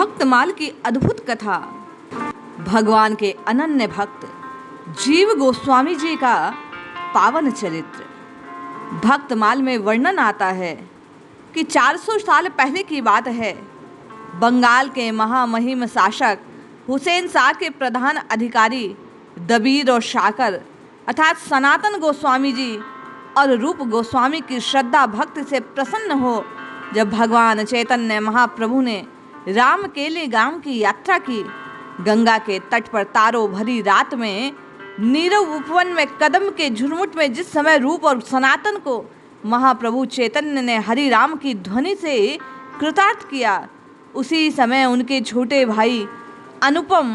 भक्तमाल की अद्भुत कथा। भगवान के अनन्य भक्त जीव गोस्वामी जी का पावन चरित्र। भक्तमाल में वर्णन आता है कि 400 साल पहले की बात है। बंगाल के महामहिम शासक हुसैन शाह के प्रधान अधिकारी दबीर और शाकर अर्थात सनातन गोस्वामी जी और रूप गोस्वामी की श्रद्धा भक्ति से प्रसन्न हो जब भगवान चैतन्य महाप्रभु ने रामकेली गांव की यात्रा की, गंगा के तट पर तारों भरी रात में नीरव उपवन में कदम के झुरमुट में जिस समय रूप और सनातन को महाप्रभु चैतन्य ने हरि राम की ध्वनि से कृतार्थ किया, उसी समय उनके छोटे भाई अनुपम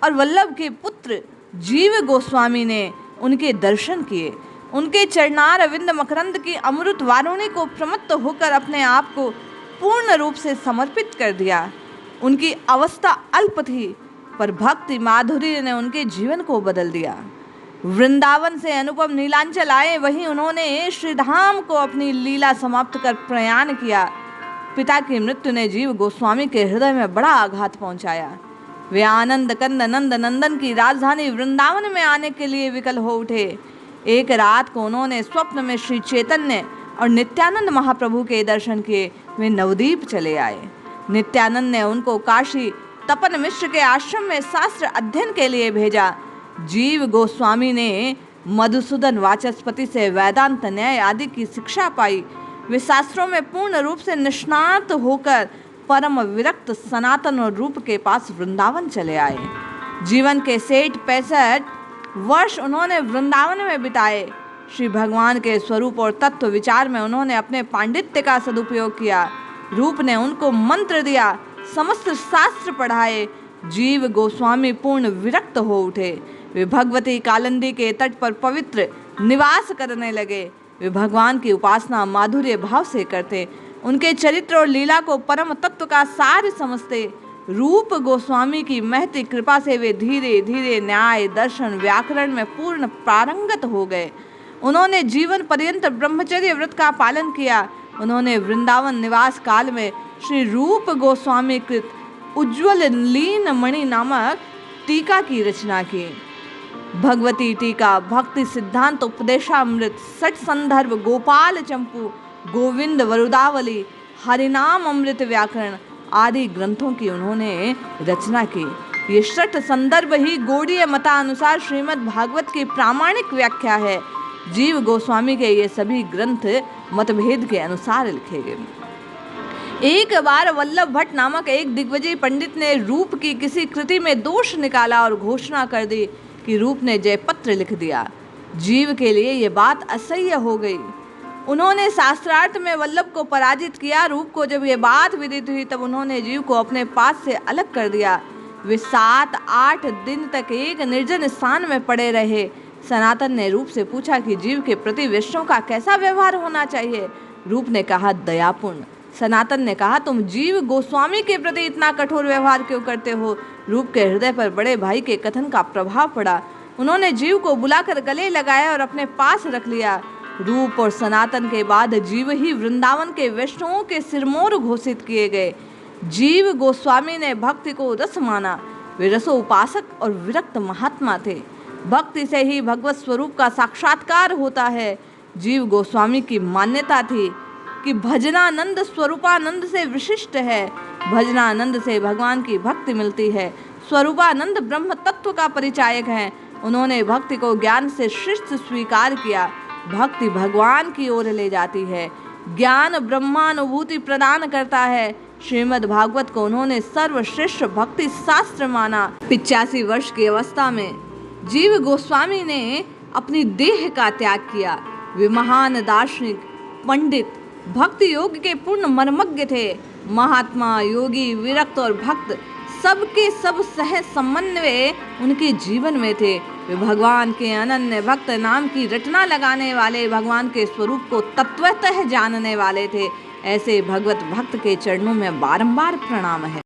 और वल्लभ के पुत्र जीव गोस्वामी ने उनके दर्शन किए। उनके चरणार अविंद मकरंद की अमृत वारुणी को प्रमत्त होकर अपने आप को पूर्ण रूप से समर्पित कर दिया। उनकी अवस्था अल्प थी पर भक्ति माधुर्य ने उनके जीवन को बदल दिया। वृंदावन से अनुपम नीलांचल आए, वहीं उन्होंने श्रीधाम को अपनी लीला समाप्त कर प्रयाण किया। पिता की मृत्यु ने जीव गोस्वामी के हृदय में बड़ा आघात पहुंचाया। वे आनंद कंद नंद नंदन की राजधानी वृंदावन में आने के लिए विकल हो उठे। एक रात को उन्होंने स्वप्न में श्री चैतन्य और नित्यानंद महाप्रभु के दर्शन किए। वे नवदीप चले आए। नित्यानंद ने उनको काशी तपन मिश्र के आश्रम में शास्त्र अध्ययन के लिए भेजा। जीव गोस्वामी ने मधुसूदन वाचस्पति से वेदांत न्याय आदि की शिक्षा पाई। वे शास्त्रों में पूर्ण रूप से निष्णात होकर परम विरक्त सनातन और रूप के पास वृंदावन चले आए। जीवन के 65 वर्ष उन्होंने वृंदावन में बिताए। श्री भगवान के स्वरूप और तत्व विचार में उन्होंने अपने पांडित्य का सदुपयोग किया। रूप ने उनको मंत्र दिया, समस्त शास्त्र पढ़ाए। जीव गोस्वामी पूर्ण विरक्त हो उठे। वे भगवती कालिंदी के तट पर पवित्र निवास करने लगे। वे भगवान की उपासना माधुर्य भाव से करते। उनके चरित्र और लीला को परम तत्व का सार समझते। रूप गोस्वामी की महती कृपा से वे धीरे धीरे न्याय दर्शन व्याकरण में पूर्ण पारंगत हो गए। उन्होंने जीवन पर्यंत ब्रह्मचर्य व्रत का पालन किया। उन्होंने वृंदावन निवास काल में श्री रूप गोस्वामी कृत उज्ज्वल लीन मणि नामक टीका की रचना की। भगवती टीका, भक्ति सिद्धांत उपदेशामृत, सठ संदर्भ, गोपाल चंपू, गोविंद वरुदावली, हरिनाम अमृत व्याकरण आदि ग्रंथों की उन्होंने रचना की। ये सठ संदर्भ ही गौड़ीय मतानुसार श्रीमद् भागवत की प्रामाणिक व्याख्या है। जीव गोस्वामी के ये सभी ग्रंथ मतभेद के अनुसार लिखे गए। एक बार वल्लभ भट्ट नामक एक दिग्विजयी पंडित ने रूप की किसी कृति में दोष निकाला और घोषणा कर दी कि रूप ने जयपत्र लिख दिया। जीव के लिए ये बात असह्य हो गई। उन्होंने शास्त्रार्थ में वल्लभ को पराजित किया। रूप को जब ये बात विदित हुई तब उन्होंने जीव को अपने पास से अलग कर दिया। वे 7-8 दिन तक एक निर्जन स्थान में पड़े रहे। सनातन ने रूप से पूछा कि जीव के प्रति वैष्णव का कैसा व्यवहार होना चाहिए। रूप ने कहा, दयापूर्ण। सनातन ने कहा, तुम जीव गोस्वामी के प्रति इतना कठोर व्यवहार क्यों करते हो। रूप के हृदय पर बड़े भाई के कथन का प्रभाव पड़ा। उन्होंने जीव को बुलाकर गले लगाया और अपने पास रख लिया। रूप और सनातन के बाद जीव ही वृंदावन के वैष्णवों के सिरमौर घोषित किए गए। जीव गोस्वामी ने भक्ति को रस माना। वे रसो उपासक और विरक्त महात्मा थे। भक्ति से ही भगवत स्वरूप का साक्षात्कार होता है। जीव गोस्वामी की मान्यता थी कि भजनानंद स्वरूपानंद से विशिष्ट है। भजनानंद से भगवान की भक्ति मिलती है। स्वरूपानंद ब्रह्म तत्व का परिचायक है। उन्होंने भक्ति को ज्ञान से श्रेष्ठ स्वीकार किया। भक्ति भगवान की ओर ले जाती है। ज्ञान ब्रह्मानुभूति प्रदान करता है। श्रीमद् भागवत को उन्होंने सर्वश्रेष्ठ भक्ति शास्त्र माना। 85 वर्ष की अवस्था में जीव गोस्वामी ने अपनी देह का त्याग किया। वे महान दार्शनिक, पंडित, भक्ति योग के पूर्ण मर्मज्ञ थे। महात्मा, योगी, विरक्त और भक्त सबके सब सह समन्वय उनके जीवन में थे। वे भगवान के अनन्य भक्त नाम की रटना लगाने वाले, भगवान के स्वरूप को तत्वतः जानने वाले थे। ऐसे भगवत भक्त के चरणों में बारंबार प्रणाम है।